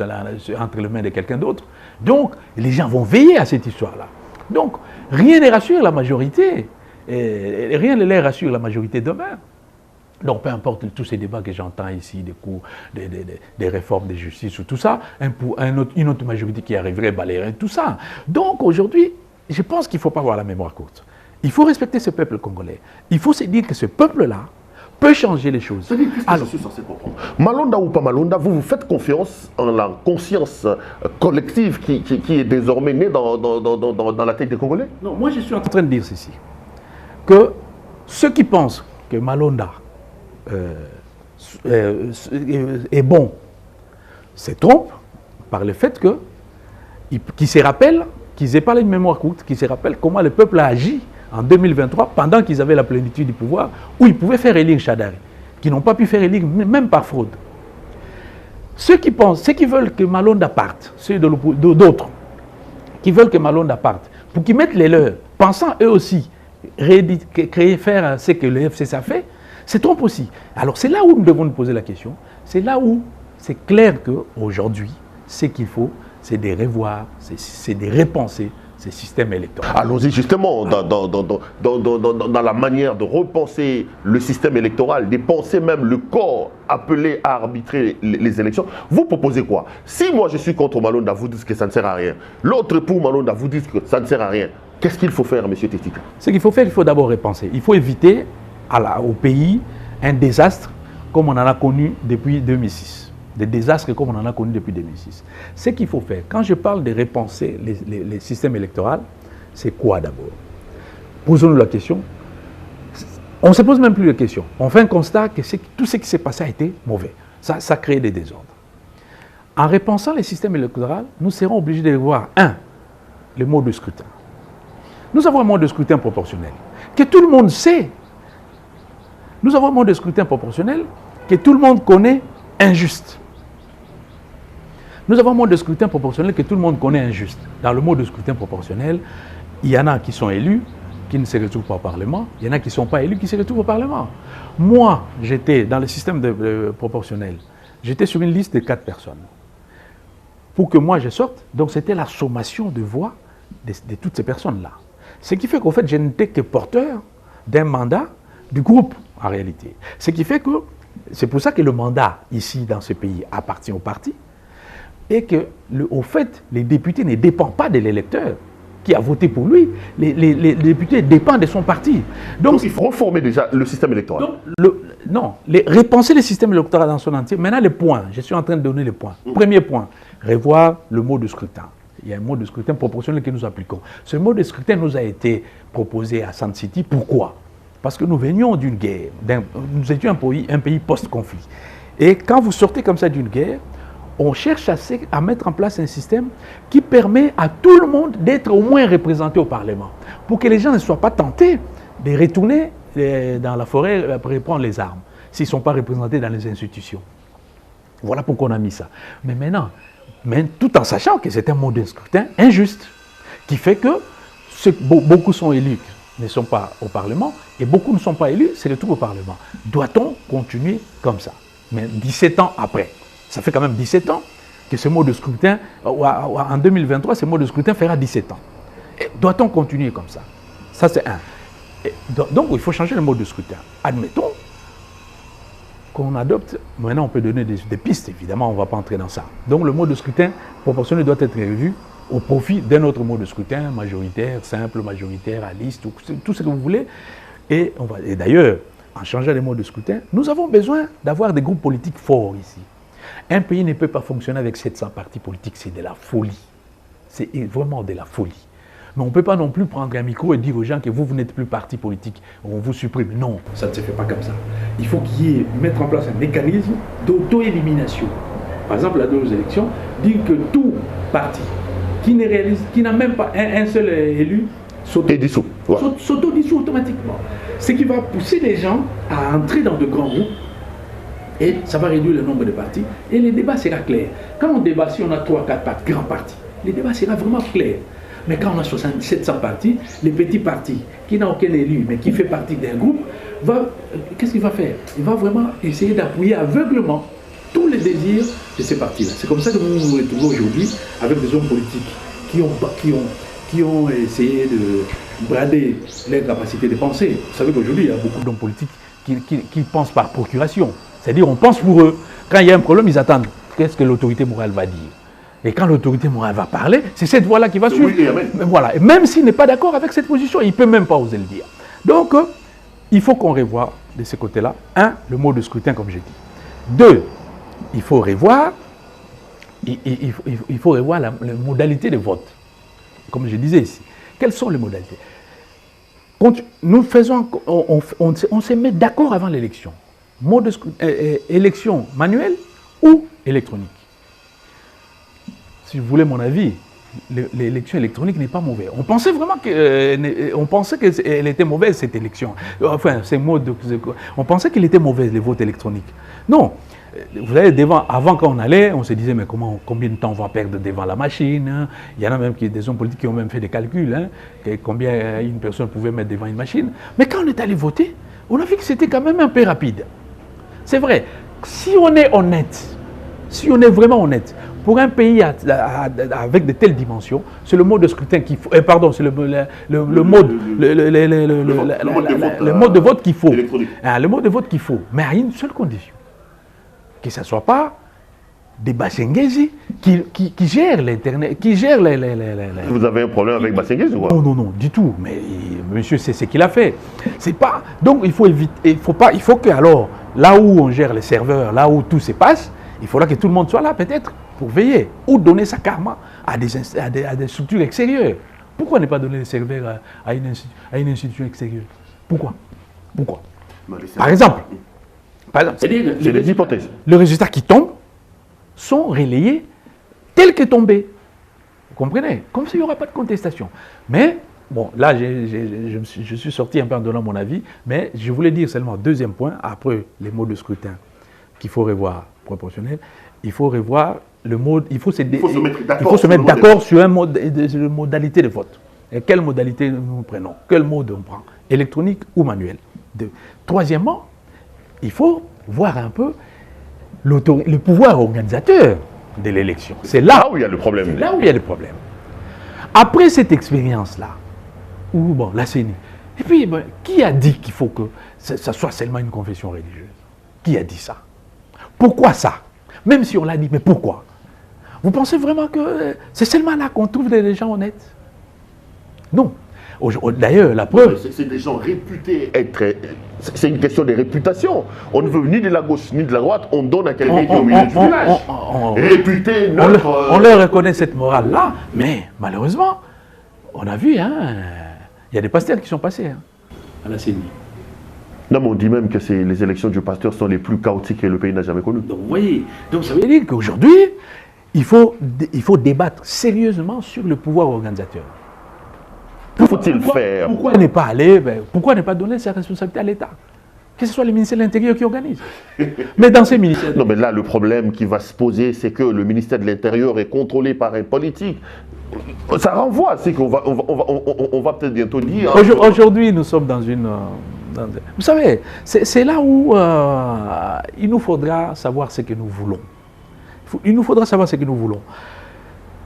entre les mains de quelqu'un d'autre. Donc, les gens vont veiller à cette histoire-là. Donc, rien ne rassure la majorité. Et rien ne les rassure la majorité demain. Donc, peu importe tous ces débats que j'entends ici, des réformes de justice ou tout ça, une autre majorité qui arriverait balayerait tout ça. Donc, aujourd'hui, je pense qu'il ne faut pas avoir la mémoire courte. Il faut respecter ce peuple congolais. Il faut se dire que ce peuple-là peut changer les choses. Alors, je suis censé comprendre. Malonda ou pas Malonda, vous faites confiance en la conscience collective qui est désormais née dans la tête des Congolais? Non, moi je suis en train de dire ceci. Que ceux qui pensent que Malonda est bon se trompent par le fait qu'ils se rappellent, qu'ils n'aient pas une mémoire courte, qu'ils se rappellent comment le peuple a agi en 2023, pendant qu'ils avaient la plénitude du pouvoir, où ils pouvaient faire élire Chadari, qui n'ont pas pu faire élire même par fraude. Ceux qui veulent que Malonda parte, ceux d'autres, qui veulent que Malonda parte, pour qu'ils mettent les leurs, pensant eux aussi faire ce que le FCC a fait, se trompent aussi. Alors c'est là où nous devons nous poser la question, c'est là où c'est clair qu'aujourd'hui, ce qu'il faut, c'est de revoir, c'est de repenser ces systèmes électoraux. Allons-y justement dans la manière de repenser le système électoral, de penser même le corps appelé à arbitrer les élections. Vous proposez quoi? Si moi je suis contre Malonda, vous dites que ça ne sert à rien. L'autre pour Malonda, vous dites que ça ne sert à rien. Qu'est-ce qu'il faut faire, M. Tetika? Ce qu'il faut faire, il faut d'abord repenser. Il faut éviter au pays un désastre comme on en a connu depuis 2006. Des désastres comme on en a connu depuis 2006. Ce qu'il faut faire, quand je parle de repenser les systèmes électoraux, c'est quoi d'abord? Posons-nous la question. On ne se pose même plus la question. On fait un constat que tout ce qui s'est passé a été mauvais. Ça crée des désordres. En repensant les systèmes électoraux, nous serons obligés de voir, le mode de scrutin. Nous avons un mode de scrutin proportionnel que tout le monde sait. Nous avons un mode de scrutin proportionnel que tout le monde connaît injuste. Nous avons un mode de scrutin proportionnel que tout le monde connaît injuste. Dans le mode de scrutin proportionnel, il y en a qui sont élus, qui ne se retrouvent pas au Parlement. Il y en a qui ne sont pas élus, qui se retrouvent au Parlement. Moi, j'étais dans le système proportionnel. J'étais sur une liste de 4 personnes. Pour que moi je sorte, donc c'était la sommation de voix de toutes ces personnes-là. Ce qui fait qu'en fait, je n'étais que porteur d'un mandat du groupe, en réalité. Ce qui fait que, c'est pour ça que le mandat, ici, dans ce pays, appartient au parti, et que, au fait, les députés ne dépendent pas de l'électeur qui a voté pour lui. Les députés dépendent de son parti. Donc il faut reformer déjà le système électoral. Donc, repenser le système électoral dans son entier. Maintenant, les points. Je suis en train de donner les points. Premier point, revoir le mode de scrutin. Il y a un mode de scrutin proportionnel que nous appliquons. Ce mode de scrutin nous a été proposé à Sun City. Pourquoi? Parce que nous venions d'une guerre. Nous étions un pays post-conflit. Et quand vous sortez comme ça d'une guerre, on cherche à mettre en place un système qui permet à tout le monde d'être au moins représenté au Parlement, pour que les gens ne soient pas tentés de retourner dans la forêt pour prendre les armes, s'ils ne sont pas représentés dans les institutions. Voilà pourquoi on a mis ça. Mais maintenant, tout en sachant que c'est un mode de scrutin injuste, qui fait que beaucoup sont élus, ne sont pas au Parlement, et beaucoup ne sont pas élus, c'est le tout au Parlement. Doit-on continuer comme ça? Mais 17 ans après. Ça fait quand même 17 ans que ce mode de scrutin, en 2023, ce mode de scrutin fera 17 ans. Doit-on continuer comme ça? Ça, c'est un. Donc, il faut changer le mode de scrutin. Admettons qu'on adopte, maintenant on peut donner des pistes, évidemment, on ne va pas entrer dans ça. Donc, le mode de scrutin proportionnel doit être revu au profit d'un autre mode de scrutin, majoritaire, simple, majoritaire, à liste, tout ce que vous voulez. Et d'ailleurs, en changeant les modes de scrutin, nous avons besoin d'avoir des groupes politiques forts ici. Un pays ne peut pas fonctionner avec 700 partis politiques, c'est de la folie. C'est vraiment de la folie. Mais on ne peut pas non plus prendre un micro et dire aux gens que vous n'êtes plus parti politique, on vous supprime. Non, ça ne se fait pas comme ça. Il faut mettre en place un mécanisme d'auto-élimination. Par exemple, là, dans les élections, dire que tout parti qui n'a même pas un seul élu s'auto-dissout automatiquement. Ce qui va pousser les gens à entrer dans de grands groupes. Et ça va réduire le nombre de partis. Et le débat sera clair. Quand on débat, si on a 3-4 grands partis, le débat sera vraiment clair. Mais quand on a 700 partis, les petits partis, qui n'ont aucun élu, mais qui fait partie d'un groupe, qu'est-ce qu'il va faire? Il va vraiment essayer d'appuyer aveuglement tous les désirs de ces partis-là. C'est comme ça que nous nous retrouvons aujourd'hui avec des hommes politiques qui ont essayé de brader leur capacité de penser. Vous savez qu'aujourd'hui, il y a beaucoup d'hommes politiques qui pensent par procuration. C'est-à-dire, on pense pour eux. Quand il y a un problème, ils attendent. Qu'est-ce que l'autorité morale va dire? Et quand l'autorité morale va parler, c'est cette voie-là qui va suivre. Oui, voilà. Et même s'il n'est pas d'accord avec cette position, il ne peut même pas oser le dire. Donc, il faut qu'on revoie de ce côté-là, le mode de scrutin, comme j'ai dit. 2, il faut revoir les modalités de vote. Comme je disais ici. Quelles sont les modalités? Nous faisons, on se met d'accord avant l'élection. Mode de scrutin, élection manuelle ou électronique. Si vous voulez mon avis, l'élection électronique n'est pas mauvaise. On pensait vraiment qu'elle était mauvaise, cette élection. Enfin, on pensait qu'elle était mauvaise, les votes électroniques. Non. Vous savez, avant quand on allait, on se disait, mais combien de temps on va perdre devant la machine, hein? Il y en a même des hommes politiques qui ont même fait des calculs, hein, combien une personne pouvait mettre devant une machine. Mais quand on est allé voter, on a vu que c'était quand même un peu rapide. C'est vrai, si on est honnête, Si on est vraiment honnête, pour un pays avec de telles dimensions, c'est le mode de scrutin qu'il faut. Pardon, c'est le mode de vote qu'il faut. Le mode de vote qu'il faut. Mais à une seule condition. Que ce ne soit pas des Bassengezi qui gèrent l'Internet, qui gèrent les... Vous avez un problème avec Bassengezi ou quoi? Non, non, non, du tout. Mais monsieur, c'est ce qu'il a fait. C'est pas... Donc, il faut éviter... Il faut que, alors, là où on gère les serveurs, là où tout se passe, il faudra que tout le monde soit là, peut-être, pour veiller. Ou donner sa karma à des structures extérieures. Pourquoi ne pas donner les serveurs à une institution extérieure? Pourquoi? Par exemple, c'est des hypothèses. Les résultats qui tombent sont relayés tels que tombés. Vous comprenez? Comme s'il n'y aura pas de contestation. Mais, bon, là, je suis sorti un peu en donnant mon avis, mais je voulais dire seulement, deuxième point, après les modes de scrutin qu'il faut revoir proportionnel, il faut revoir le mode, il faut se mettre d'accord sur une modalité de vote. Et quelle modalité nous prenons? Quel mode on prend? Électronique ou manuel? Troisièmement, il faut voir un peu le pouvoir organisateur de l'élection. C'est là où il y a le problème. Là où il y a le problème. Après cette expérience-là, bon, la CENI, et puis, qui a dit qu'il faut que ça soit seulement une confession religieuse? Qui a dit ça? Pourquoi ça? Même si on l'a dit, mais pourquoi? Vous pensez vraiment que c'est seulement là qu'on trouve des gens honnêtes? Non. D'ailleurs, la preuve... C'est des gens réputés être... C'est une question de réputation. On ne veut ni de la gauche ni de la droite, on donne à quelqu'un qui est au milieu du village. Réputé, neutre... On leur reconnaît cette morale-là, mais malheureusement, on a vu, il y a des pasteurs qui sont passés à la CENI. Non, mais on dit même que les élections du pasteur sont les plus chaotiques que le pays n'a jamais connues. Donc, vous voyez, ça veut dire qu'aujourd'hui, il faut débattre sérieusement sur le pouvoir organisateur. Que faut-il faire? Pourquoi ne pas donner sa responsabilité à l'État? Que ce soit le ministère de l'Intérieur qui organise. Mais dans ces ministères... Non, mais là, le problème qui va se poser, c'est que le ministère de l'Intérieur est contrôlé par un politique. Ça renvoie, c'est qu'on va peut-être bientôt dire... Aujourd'hui, nous sommes dans une... Vous savez, c'est là où il nous faudra savoir ce que nous voulons. Il nous faudra savoir ce que nous voulons.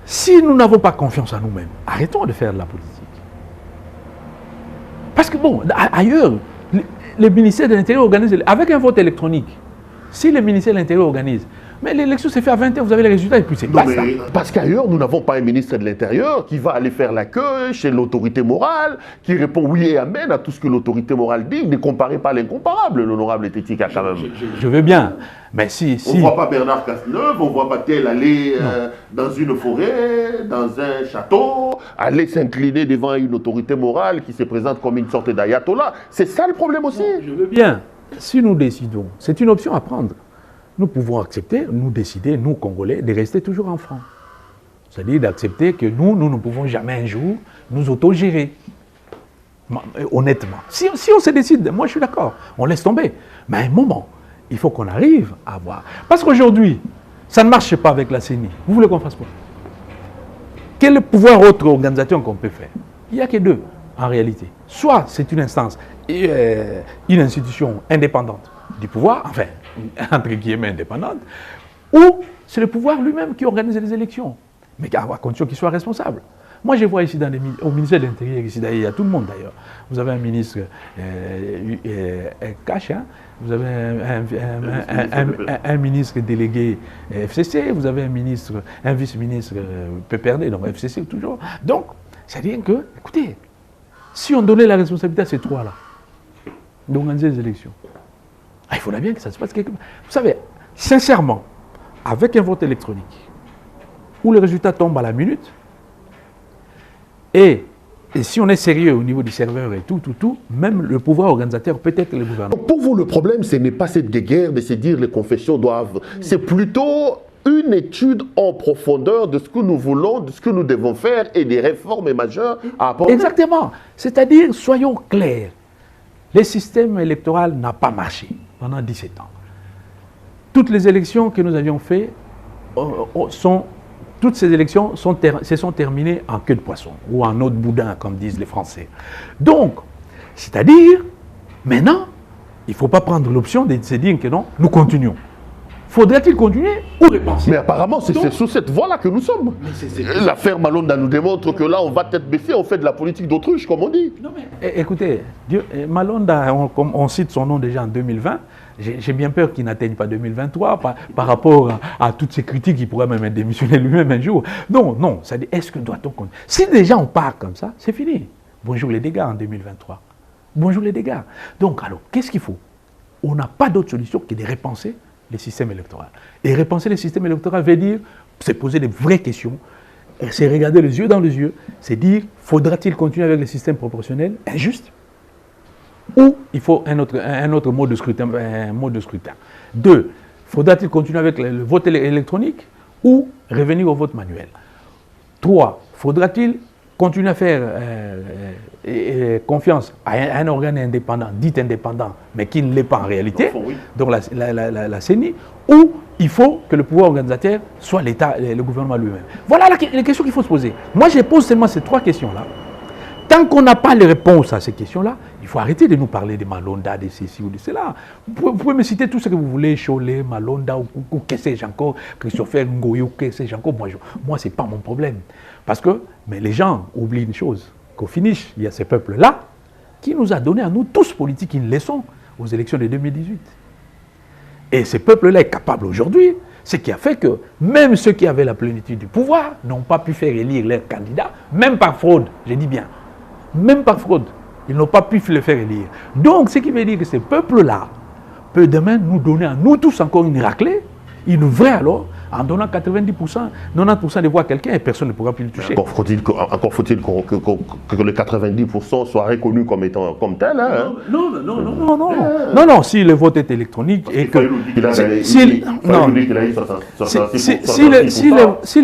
Si nous n'avons pas confiance en nous-mêmes, arrêtons de faire de la politique. Parce que bon, ailleurs, le ministère de l'Intérieur organise, avec un vote électronique, si le ministère de l'Intérieur organise, mais l'élection s'est faite à 20h, vous avez les résultats et puis c'est basta. Parce qu'ailleurs, nous n'avons pas un ministre de l'Intérieur qui va aller faire la queue chez l'autorité morale, qui répond oui et amen à tout ce que l'autorité morale dit. Ne comparez pas l'incomparable, l'honorable Tétika, quand même. Je veux bien, mais si... On ne voit pas Bernard Cazeneuve, on ne voit pas tel aller dans une forêt, dans un château, aller s'incliner devant une autorité morale qui se présente comme une sorte d'ayatollah. C'est ça le problème aussi. Non, je veux bien. Si nous décidons, c'est une option à prendre. Nous pouvons accepter, nous décider, nous Congolais, de rester toujours en France. C'est-à-dire d'accepter que nous ne pouvons jamais un jour nous autogérer. Honnêtement. Si on se décide, moi je suis d'accord, on laisse tomber. Mais à un moment, il faut qu'on arrive à voir. Parce qu'aujourd'hui, ça ne marche pas avec la CENI. Vous voulez qu'on fasse quoi? Quel pouvoir autre organisateur qu'on peut faire? Il n'y a que deux, en réalité. Soit c'est une instance, une institution indépendante du pouvoir, enfin, entre guillemets indépendante, ou c'est le pouvoir lui-même qui organise les élections, mais à condition qu'il soit responsable. Moi, je vois ici au ministère de l'Intérieur, ici d'ailleurs, il y a tout le monde d'ailleurs. Vous avez un ministre cash, vous avez un ministre délégué FCC, vous avez un vice-ministre PPRD, donc FCC toujours. Donc, c'est-à-dire que, écoutez, si on donnait la responsabilité à ces trois-là, d'organiser les élections, il faudrait bien que ça se passe quelque part. Vous savez, sincèrement, avec un vote électronique, où les résultats tombent à la minute, et si on est sérieux au niveau du serveur et tout, même le pouvoir organisateur, peut-être le gouvernement. Pour vous, le problème, ce n'est pas cette guerre de se dire les confessions doivent... C'est plutôt une étude en profondeur de ce que nous voulons, de ce que nous devons faire et des réformes majeures à apporter. Exactement. C'est-à-dire, soyons clairs, le système électoral n'a pas marché pendant 17 ans. Toutes les élections que nous avions faites toutes ces élections se sont terminées en queue de poisson ou en eau de boudin, comme disent les Français. Donc, c'est-à-dire, maintenant, il ne faut pas prendre l'option de se dire que non, nous continuons. Faudrait-il continuer ou repenser? Mais apparemment, c'est sous cette voie-là que nous sommes. L'affaire Malonda nous démontre que là, on va tête baissée, on fait de la politique d'autruche, comme on dit. Non, mais, écoutez, Malonda, on cite son nom déjà en 2020. J'ai bien peur qu'il n'atteigne pas 2023 par rapport à toutes ces critiques, il pourrait même démissionner lui-même un jour. Non, non, c'est-à-dire, est-ce que doit-on continuer? Si déjà on part comme ça, c'est fini. Bonjour les dégâts en 2023. Bonjour les dégâts. Donc, alors, qu'est-ce qu'il faut? On n'a pas d'autre solution que de repenser les systèmes électoraux. Et repenser les systèmes électoraux veut dire, c'est poser des vraies questions, c'est regarder les yeux dans les yeux, c'est dire, faudra-t-il continuer avec les systèmes proportionnels injustes? Ou il faut un autre mode de scrutin. Deux, faudra-t-il continuer avec le vote électronique ou revenir au vote manuel? Trois, faudra-t-il continuer à faire confiance à un organe indépendant, dit indépendant, mais qui ne l'est pas en réalité, donc la CENI, ou il faut que le pouvoir organisateur soit l'État, le gouvernement lui-même. Voilà les questions qu'il faut se poser. Moi, je pose seulement ces trois questions-là. Tant qu'on n'a pas les réponses à ces questions-là, il faut arrêter de nous parler de Malonda, de ceci ou de cela. Vous pouvez me citer tout ce que vous voulez, Cholet, Malonda, ou que sais-je encore, Christopher Ngoyo, que sais-je encore. Moi ce n'est pas mon problème. Parce que, mais les gens oublient une chose, qu'au finish, il y a ces peuples-là qui nous a donné à nous tous politiques une leçon aux élections de 2018. Et ces peuples-là est capable aujourd'hui, ce qui a fait que même ceux qui avaient la plénitude du pouvoir n'ont pas pu faire élire leurs candidats, même par fraude, je dis bien. Même par fraude, ils n'ont pas pu le faire élire. Donc, ce qui veut dire que ces peuples-là peuvent demain nous donner à nous tous encore une raclée, une vraie alors, en donnant 90%, 90% des voix à quelqu'un et personne ne pourra plus le toucher. Encore faut-il que les 90% soient reconnus comme étant comme tel. Hein? Non, si le vote est électronique et que... Si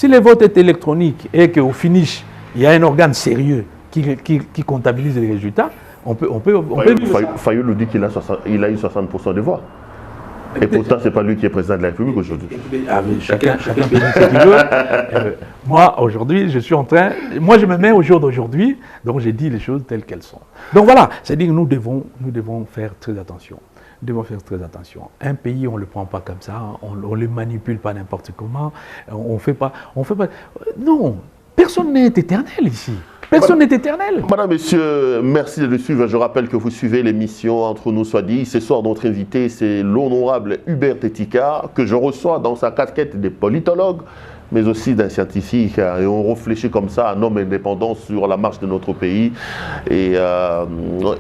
le vote est électronique et qu'au finish, il y a un organe sérieux qui comptabilise les résultats, on peut Fayou nous dit qu'il a eu 60% des voix. Et pourtant, ce n'est pas lui qui est président de la République aujourd'hui. Chacun peut dire ce qu'il veut. Moi, aujourd'hui, je suis en train... Moi, je me mets au jour d'aujourd'hui, donc j'ai dit les choses telles qu'elles sont. Donc voilà, c'est-à-dire que nous devons faire très attention. Nous devons faire très attention. Un pays, on ne le prend pas comme ça, on ne le manipule pas n'importe comment, on fait pas... Non, personne n'est éternel ici. Personne n'est éternel. Madame, Monsieur, merci de le suivre. Je rappelle que vous suivez l'émission Entre nous soit dit. Ce soir, notre invité, c'est l'honorable Hubert Tetika, que je reçois dans sa casquette de politologue, mais aussi d'un scientifique. Et on réfléchit comme ça, un homme indépendant sur la marche de notre pays. Et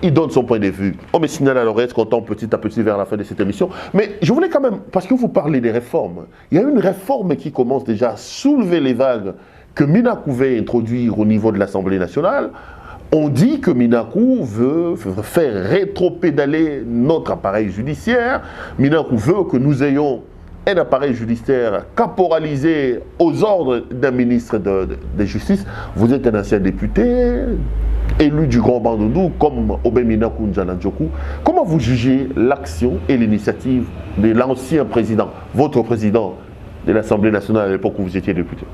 il donne son point de vue. On me signale à l'oreille, qu'on tend petit à petit vers la fin de cette émission. Mais je voulais quand même, parce que vous parlez des réformes, il y a une réforme qui commence déjà à soulever les vagues que Minakou veut introduire au niveau de l'Assemblée nationale. On dit que Minakou veut faire rétropédaler notre appareil judiciaire. Minakou veut que nous ayons un appareil judiciaire caporalisé aux ordres d'un ministre de justice. Vous êtes un ancien député, élu du Grand Bandundu, comme Obé Minakou Ndjanandjoku. Comment vous jugez l'action et l'initiative de l'ancien président, votre président de l'Assemblée nationale à l'époque où vous étiez député?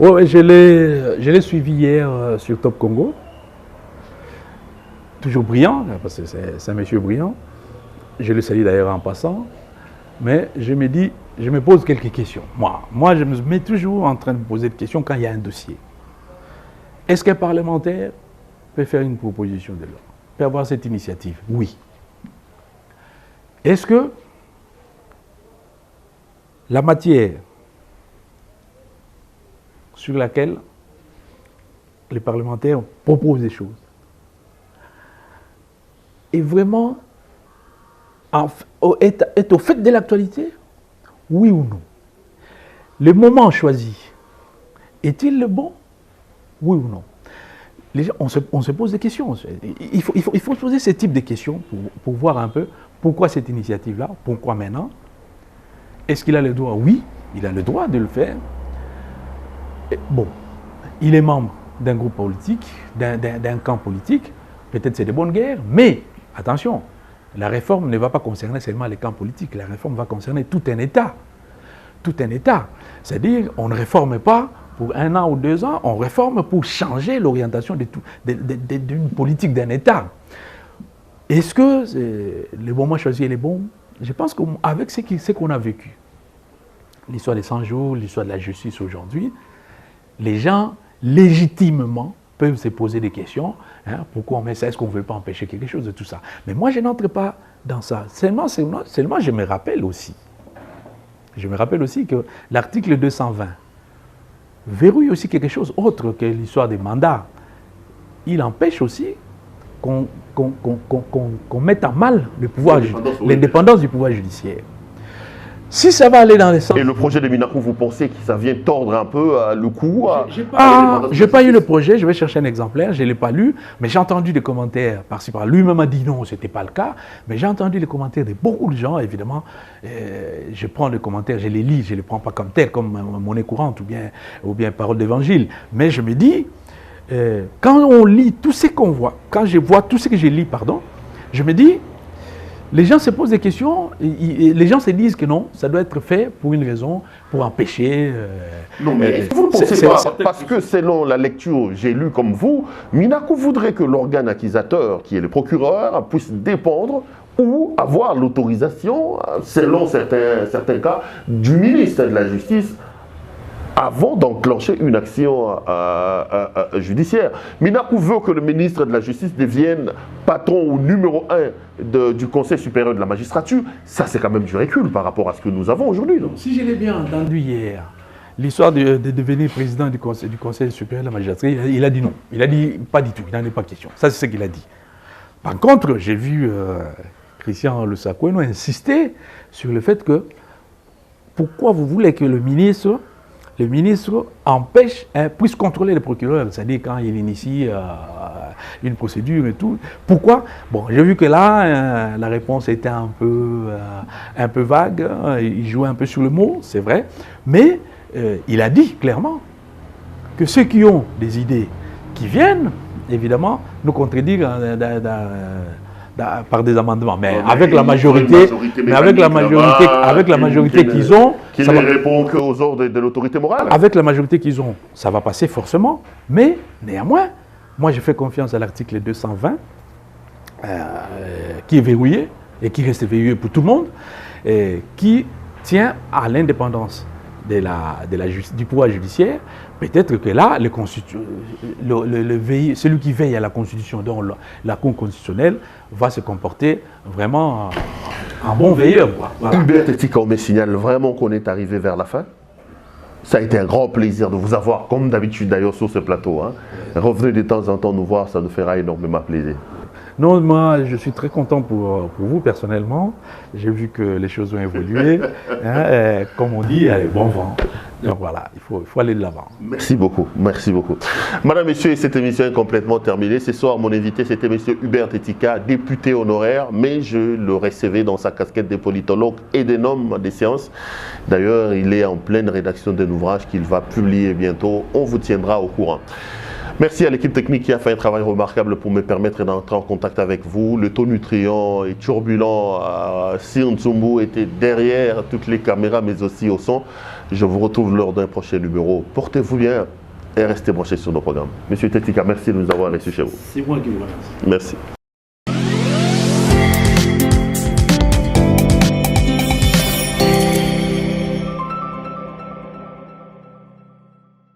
Oui, je l'ai suivi hier sur Top Congo. Toujours brillant, parce que c'est un monsieur brillant. Je le salue d'ailleurs en passant. Mais je me pose quelques questions. Moi, je me mets toujours en train de me poser des questions quand il y a un dossier. Est-ce qu'un parlementaire peut faire une proposition de loi? Peut avoir cette initiative? Oui. Est-ce que la matière sur laquelle les parlementaires proposent des choses est vraiment est au fait de l'actualité? Oui ou non? Le moment choisi est-il le bon? Oui ou non? On se pose des questions. Il faut se poser ce type de questions pour voir un peu pourquoi cette initiative-là, pourquoi maintenant? Est-ce qu'il a le droit? Oui, il a le droit de le faire. Bon, il est membre d'un groupe politique, d'un camp politique, peut-être c'est de bonne guerre, mais attention, la réforme ne va pas concerner seulement les camps politiques, la réforme va concerner tout un État. Tout un État. C'est-à-dire, on ne réforme pas pour 1 an ou 2 ans, on réforme pour changer l'orientation d'une politique d'un État. Est-ce que le moment choisi est le bon? je pense qu'avec ce qu'on a vécu, l'histoire des 100 jours, l'histoire de la justice aujourd'hui, les gens, légitimement, peuvent se poser des questions. Hein, pourquoi on met ça? Est-ce qu'on ne veut pas empêcher quelque chose de tout ça? Mais moi, je n'entre pas dans ça. Seulement, je me rappelle aussi. Je me rappelle aussi que l'article 220 verrouille aussi quelque chose autre que l'histoire des mandats. Il empêche aussi qu'on mette à mal l'indépendance du pouvoir judiciaire. Si ça va aller dans les sens... Et le projet de Minakou, vous pensez que ça vient tordre un peu le coup Je n'ai pas eu le projet, je vais chercher un exemplaire, je ne l'ai pas lu, mais j'ai entendu des commentaires par-ci par-là. Lui-même a dit non, ce n'était pas le cas, mais j'ai entendu les commentaires de beaucoup de gens, évidemment. Je prends les commentaires, je les lis, je ne les prends pas comme tels, comme monnaie courante ou bien parole d'évangile. Mais je me dis, quand on lit tout ce qu'on voit, quand je vois tout ce que je lis, pardon, je me dis, les gens se posent des questions, les gens se disent que non, ça doit être fait pour une raison, pour empêcher... non, mais vous ne pensez pas, parce que selon la lecture, j'ai lu comme vous, Minakou voudrait que l'organe accusateur, qui est le procureur, puisse dépendre ou avoir l'autorisation, selon certains cas, du ministre de la Justice, avant d'enclencher une action judiciaire. Minakou veut que le ministre de la Justice devienne patron ou numéro 1 du Conseil supérieur de la magistrature. Ça, c'est quand même du recul par rapport à ce que nous avons aujourd'hui. Si je l'ai bien entendu hier, l'histoire de devenir président du Conseil supérieur de la magistrature, il a dit non. Il a dit pas du tout, il n'en est pas question. Ça, c'est ce qu'il a dit. Par contre, j'ai vu Christian Lusakoueno insister sur le fait que pourquoi vous voulez que le ministre empêche, puisse contrôler le procureur, c'est-à-dire quand il initie une procédure et tout. Pourquoi? Bon, j'ai vu que là, la réponse était un peu vague, il jouait un peu sur le mot, c'est vrai, mais il a dit clairement que ceux qui ont des idées qui viennent, évidemment, nous contredire par des amendements, mais avec la majorité, qu'ils ont, qui ne répond qu'aux ordres de l'autorité morale. Avec la majorité qu'ils ont, ça va passer forcément, mais néanmoins, moi je fais confiance à l'article 220 qui est verrouillé et qui reste verrouillé pour tout le monde, et qui tient à l'indépendance du pouvoir judiciaire. Peut-être que là, celui qui veille à la Constitution, dont la Cour constitutionnelle, va se comporter vraiment en bon veilleur. Voilà. Hubert Tetika, on me signale vraiment qu'on est arrivé vers la fin. Ça a été un grand plaisir de vous avoir, comme d'habitude d'ailleurs, sur ce plateau. Hein. Revenez de temps en temps nous voir, ça nous fera énormément plaisir. Non, moi, je suis très content pour vous, personnellement. J'ai vu que les choses ont évolué. Hein, comme on dit, allez, bon vent. Donc voilà, il faut aller de l'avant. Merci beaucoup, merci beaucoup. Madame, Messieurs, cette émission est complètement terminée. Ce soir, mon invité, c'était M. Hubert Tetika, député honoraire, mais je le recevais dans sa casquette de politologue et d'un homme des sciences. D'ailleurs, il est en pleine rédaction d'un ouvrage qu'il va publier bientôt. On vous tiendra au courant. Merci à l'équipe technique qui a fait un travail remarquable pour me permettre d'entrer en contact avec vous. Le taux nutrient et turbulent Sir Ntsumbu était derrière toutes les caméras, mais aussi au son. Je vous retrouve lors d'un prochain numéro. Portez-vous bien et restez branchés sur nos programmes. Monsieur Tetika, merci de nous avoir reçus chez vous. C'est moi qui vous remercie. Merci.